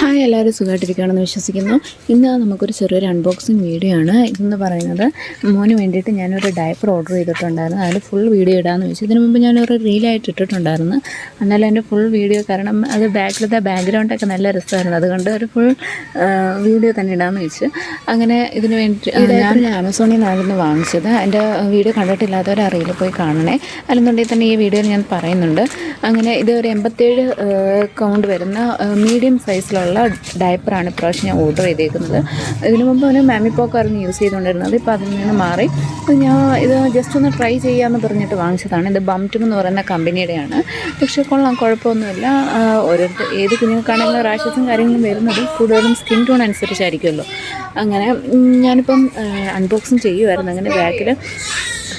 Hi, എല്ലാവരും സുഖമായിട്ടിരിക്കുകയാണെന്ന് വിശ്വസിക്കുന്നു. ഇന്ന് നമുക്കൊരു ചെറിയൊരു അൺബോക്സിങ് വീഡിയോ ആണ്. ഇതെന്ന് പറയുന്നത് മോന് വേണ്ടിയിട്ട് ഞാനൊരു ഡയപ്പർ ഓർഡർ ചെയ്തിട്ടുണ്ടായിരുന്നു. അതിൽ ഫുൾ വീഡിയോ ഇടാമെന്ന് വെച്ചു. ഇതിനു മുമ്പ് ഞാനൊരു റീലായിട്ട് ഇട്ടിട്ടുണ്ടായിരുന്നു. എന്നാലും എൻ്റെ ഫുൾ വീഡിയോ, കാരണം അത് ബാക്കിലത്തെ ബാക്ക്ഗ്രൗണ്ടൊക്കെ നല്ല രസമായിരുന്നു. അതുകൊണ്ട് ഒരു ഫുൾ വീഡിയോ തന്നെ ഇടാമെന്ന് വെച്ച് അങ്ങനെ ഇതിന് വേണ്ടിയിട്ട് ഞാൻ ആമസോണിൽ നിന്നായിരുന്നു വാങ്ങിച്ചത്. എൻ്റെ വീഡിയോ കണ്ടിട്ടില്ലാത്തവരെ അറിയില്ല, പോയി കാണണേ. അല്ലെന്നുണ്ടെങ്കിൽ തന്നെ ഈ വീഡിയോയിൽ ഞാൻ പറയുന്നുണ്ട്. അങ്ങനെ ഇത് ഒരു 87 കൗണ്ട് വരുന്ന മീഡിയം സൈസിലുള്ള ഡയപ്പറാണ് ഇപ്രാവശ്യം ഞാൻ ഓർഡർ ചെയ്തേക്കുന്നത്. ഇതിനു മുമ്പ് അവന് മാമിപ്പോക്കായിരുന്നു യൂസ് ചെയ്തുകൊണ്ടിരുന്നത്. ഇപ്പോൾ അതിൽ നിന്ന് മാറി ഞാൻ ഇത് ജസ്റ്റ് ഒന്ന് ട്രൈ ചെയ്യാമെന്ന് പറഞ്ഞിട്ട് വാങ്ങിച്ചതാണ്. ഇത് ബംറ്റം എന്ന് പറയുന്ന കമ്പനിയുടെയാണ്. പക്ഷേ കൊള്ളാം, കുഴപ്പമൊന്നുമില്ല. ഓരോരുത്തർ ഏത് കുഞ്ഞുങ്ങൾക്കാണെങ്കിലും റാഷസും കാര്യങ്ങളും വരുന്നത് കൂടുതലും സ്കിൻ ടോൺ അനുസരിച്ചായിരിക്കുമല്ലോ. അങ്ങനെ ഞാനിപ്പം അൺബോക്സിങ് ചെയ്യുമായിരുന്നു. അങ്ങനെ ബാക്കിൽ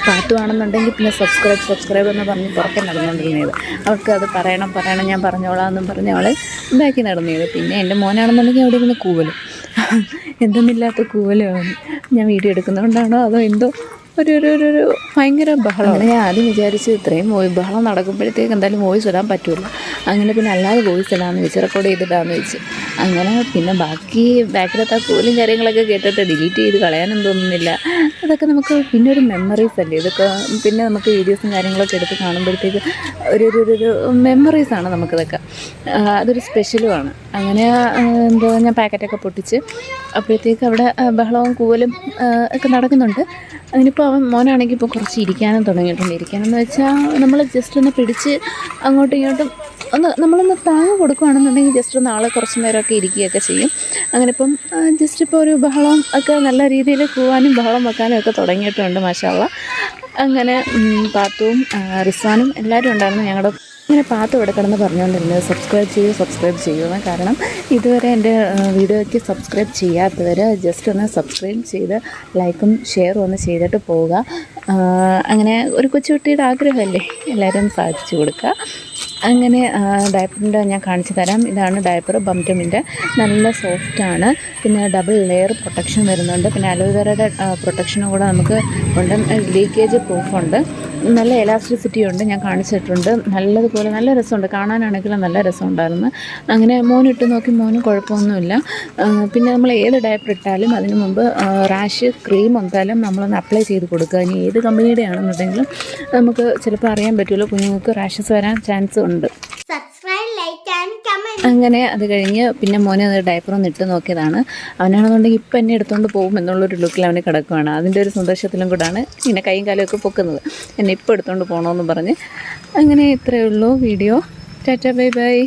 പാട്ടുവാണെന്നുണ്ടെങ്കിൽ പിന്നെ സബ്സ്ക്രൈബ് എന്ന് പറഞ്ഞ് പുറത്തെ നടന്നുകൊണ്ടിരുന്നത്. അവൾക്ക് അത് പറയണം ഞാൻ പറഞ്ഞോളാം എന്നും പറഞ്ഞ് അവൾ ബാക്കി നടന്നത്. പിന്നെ എൻ്റെ മോനാണെന്നുണ്ടെങ്കിൽ അവിടെ ഇരുന്ന് കൂവലും എന്തെന്നില്ലാത്ത കൂവലുമാണ്. ഞാൻ വീഡിയോ എടുക്കുന്നതുകൊണ്ടാണോ അതോ എന്തോ ഒരു ഭയങ്കര ബഹളമാണ്. ഞാൻ ആദ്യം വിചാരിച്ച് ഇത്രയും ബഹളം നടക്കുമ്പോഴത്തേക്ക് എന്തായാലും വോയിസ് ഇടാൻ പറ്റുമല്ലോ. അങ്ങനെ പിന്നെ അല്ലാതെ വോയിസ് ഇടാമെന്ന് വെച്ച്, റെക്കോർഡ് ചെയ്തിടാമെന്ന് വെച്ച്. അങ്ങനെ പിന്നെ ബാക്കിലത്തെ കൂലും കാര്യങ്ങളൊക്കെ കേട്ടിട്ട് ഡിലീറ്റ് ചെയ്ത് കളയാനും തോന്നുന്നില്ല. അതൊക്കെ നമുക്ക് പിന്നെ ഒരു മെമ്മറീസ് അല്ലേ ഇതൊക്കെ. പിന്നെ നമുക്ക് വീഡിയോസും കാര്യങ്ങളൊക്കെ എടുത്ത് കാണുമ്പോഴത്തേക്ക് ഒരു മെമ്മറീസാണ് നമുക്കിതൊക്കെ. അതൊരു സ്പെഷ്യലുമാണ്. അങ്ങനെ എന്തോ ഞാൻ പാക്കറ്റൊക്കെ പൊട്ടിച്ച് അപ്പോഴത്തേക്ക് അവിടെ ബഹളവും കൂവലും ഒക്കെ നടക്കുന്നുണ്ട്. അതിനിപ്പോൾ മോനാണെങ്കിൽ ഇപ്പോൾ കുറച്ച് ഇരിക്കാനും തുടങ്ങിയിട്ടുണ്ട്. ഇരിക്കാനെന്ന് വെച്ചാൽ നമ്മൾ ജസ്റ്റ് ഒന്ന് പിടിച്ച് അങ്ങോട്ടും ഇങ്ങോട്ടും നമ്മളൊന്ന് താങ്ങ് കൊടുക്കുകയാണെന്നുണ്ടെങ്കിൽ ജസ്റ്റ് ഒന്ന് ആൾ കുറച്ച് നേരമൊക്കെ ഇരിക്കുകയൊക്കെ ചെയ്യും. അങ്ങനെ ഇപ്പം ജസ്റ്റ് ഇപ്പോൾ ഒരു ബഹളം ഒക്കെ നല്ല രീതിയിൽ കൂവാനും ബഹളം വെക്കാനും ഒക്കെ തുടങ്ങിയിട്ടുണ്ട്. മാഷാഅല്ലാഹ്. അങ്ങനെ പാത്തുവും റിസ്വാനും എല്ലാവരും ഉണ്ടായിരുന്നു ഞങ്ങളുടെ. ഇങ്ങനെ പാത്ത് ഇവിടെ കിടന്ന് പറഞ്ഞുകൊണ്ടിരുന്നത് സബ്സ്ക്രൈബ് ചെയ്യുക. കാരണം ഇതുവരെ എൻ്റെ വീഡിയോയ്ക്ക് സബ്സ്ക്രൈബ് ചെയ്യാത്തവർ ജസ്റ്റ് ഒന്ന് സബ്സ്ക്രൈബ് ചെയ്ത് ലൈക്കും ഷെയറും ഒന്ന് ചെയ്തിട്ട് പോവുക. അങ്ങനെ ഒരു കൊച്ചുകുട്ടിയുടെ ആഗ്രഹമല്ലേ, എല്ലാവരും സാധിച്ചു കൊടുക്കുക. അങ്ങനെ ഡയപ്പറിൻ്റെ ഞാൻ കാണിച്ചു തരാം. ഇതാണ് ഡയപ്പർ ബംറ്റമിൻ്റെ. നല്ല സോഫ്റ്റാണ്. പിന്നെ ഡബിൾ ലെയർ പ്രൊട്ടക്ഷൻ വരുന്നുണ്ട്. പിന്നെ അലോവേറയുടെ പ്രൊട്ടക്ഷനും കൂടെ നമുക്ക് ഉണ്ട്. ലീക്കേജ് പ്രൂഫുണ്ട്. നല്ല എലാസ്റ്റിസിറ്റി ഉണ്ട്. ഞാൻ കാണിച്ചിട്ടുണ്ട്. നല്ലതുപോലെ നല്ല രസമുണ്ട് കാണാനാണെങ്കിലും നല്ല രസമുണ്ടായിരുന്നു. അങ്ങനെ മോനിട്ട് നോക്കി, മോനും കുഴപ്പമൊന്നുമില്ല. പിന്നെ നമ്മൾ ഏത് ഡയപ്പർ ഇട്ടാലും അതിന് മുമ്പ് റാഷ് ക്രീം എന്തായാലും നമ്മളൊന്ന് അപ്ലൈ ചെയ്ത് കൊടുക്കുക. ഇനി ഏത് കമ്പനിയുടെ ആണെന്നുണ്ടെങ്കിലും നമുക്ക് ചിലപ്പോൾ അറിയാൻ പറ്റുമല്ലോ, കുഞ്ഞുങ്ങൾക്ക് റാഷസ് വരാൻ ചാൻസ് ഉണ്ട്. അങ്ങനെ അത് കഴിഞ്ഞ് പിന്നെ മോനെ ഡയപ്പർ ഒന്ന് ഇട്ട് നോക്കിയതാണ്. അവനാണെന്നുണ്ടെങ്കിൽ ഇപ്പം എന്നെ എടുത്തുകൊണ്ട് പോകും എന്നുള്ളൊരു ലുക്കിൽ അവന് കിടക്കുകയാണ്. അതിൻ്റെ ഒരു സന്തോഷത്തിലും കൂടാണ് ഇങ്ങനെ കൈയും കാലുമൊക്കെ പൊക്കുന്നത്. എന്നെ ഇപ്പോൾ എടുത്തുകൊണ്ട് പോകണമെന്ന് പറഞ്ഞ്. അങ്ങനെ ഇത്രയേ ഉള്ളൂ വീഡിയോ. Tata, bye bye.